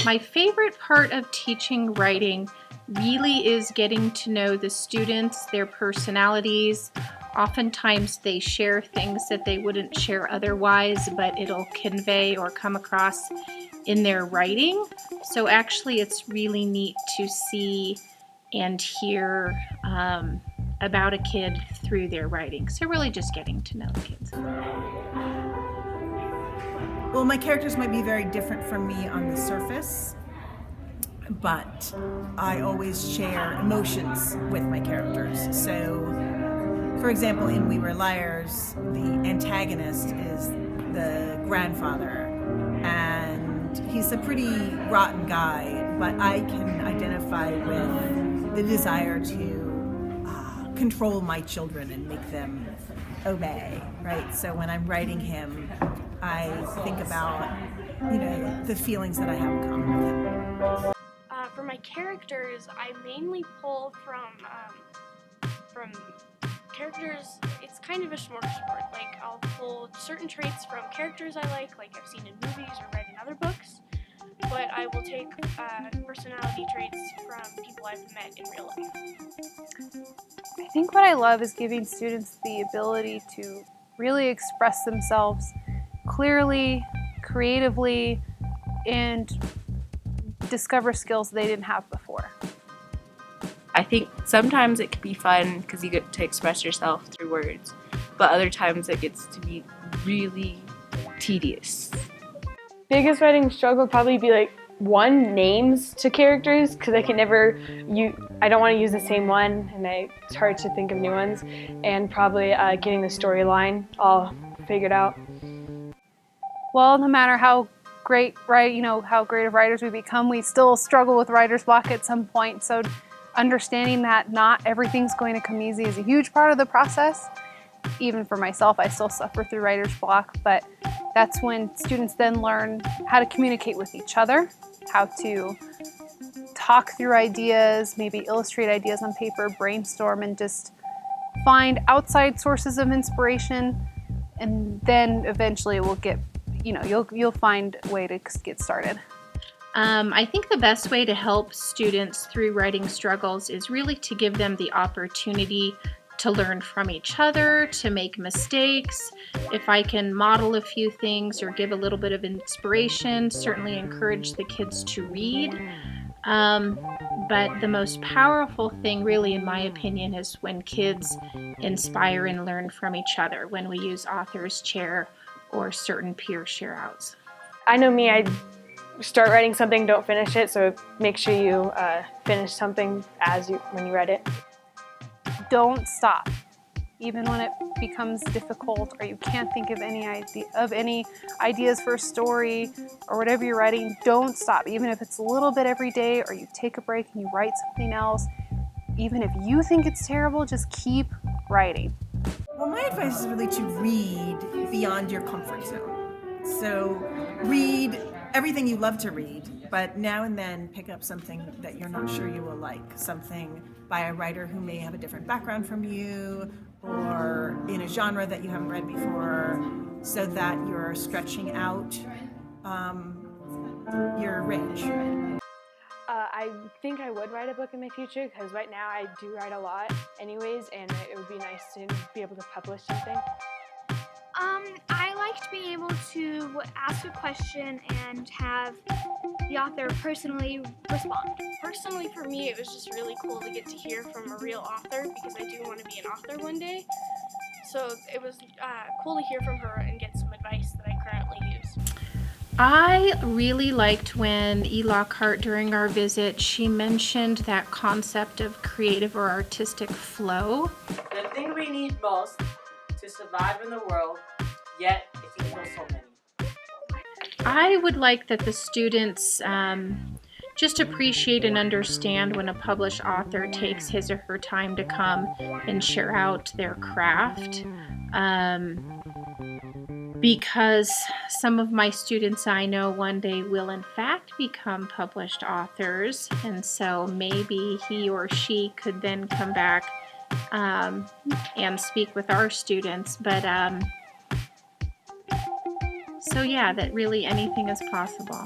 My favorite part of teaching writing really is getting to know the students, their personalities. Oftentimes they share things that they wouldn't share otherwise, but it'll convey or come across in their writing. So actually it's really neat to see and hear about a kid through their writing. So really just getting to know the kids. Well, my characters might be very different from me on the surface, but I always share emotions with my characters. So, for example, in We Were Liars, the antagonist is the grandfather, and he's a pretty rotten guy, but I can identify with the desire to control my children and make them obey, right? So when I'm writing him, I think about, the feelings that I have in common with him. For my characters, I mainly pull from characters. It's kind of a smorgasbord. Like I'll pull certain traits from characters I like I've seen in movies or read in other books. But I will take personality traits from people I've met in real life. I think what I love is giving students the ability to really express themselves clearly, creatively, and discover skills they didn't have before. I think sometimes it can be fun because you get to express yourself through words, but other times it gets to be really tedious. Biggest writing struggle would probably be one, names to characters, because I can never I don't want to use the same one, and it's hard to think of new ones, and probably getting the storyline all figured out. Well, no matter how great how great of writers we become, we still struggle with writer's block at some point. So understanding that not everything's going to come easy is a huge part of the process. Even for myself, I still suffer through writer's block, but that's when students then learn how to communicate with each other, how to talk through ideas, maybe illustrate ideas on paper, brainstorm, and just find outside sources of inspiration, and then eventually we'll get, you'll find a way to get started. I think the best way to help students through writing struggles is really to give them the opportunity to learn from each other, to make mistakes. If I can model a few things or give a little bit of inspiration, certainly encourage the kids to read. But the most powerful thing really, in my opinion, is when kids inspire and learn from each other, when we use author's chair or certain peer share outs. I know me, I start writing something, don't finish it, so make sure you finish something when you read it. Don't stop. Even when it becomes difficult or you can't think of any ideas for a story or whatever you're writing, don't stop. Even if it's a little bit every day, or you take a break and you write something else, even if you think it's terrible, just keep writing. Well, my advice is really to read beyond your comfort zone. So read everything you love to read, but now and then pick up something that you're not sure you will like, something by a writer who may have a different background from you or in a genre that you haven't read before, so that you're stretching out your range. I think I would write a book in my future, because right now I do write a lot anyways, and it would be nice to be able to publish something. I like to be able to ask a question and have the author personally respond. Personally, for me, it was just really cool to get to hear from a real author, because I do want to be an author one day. So it was cool to hear from her and get some advice that I currently use. I really liked when Lockhart, during our visit, she mentioned that concept of creative or artistic flow. The thing we need most to survive in the world, yet it can kill so many. I would like that the students just appreciate and understand when a published author takes his or her time to come and share out their craft. Because some of my students I know one day will in fact become published authors, and so maybe he or she could then come back and speak with our students. But so yeah, that really anything is possible.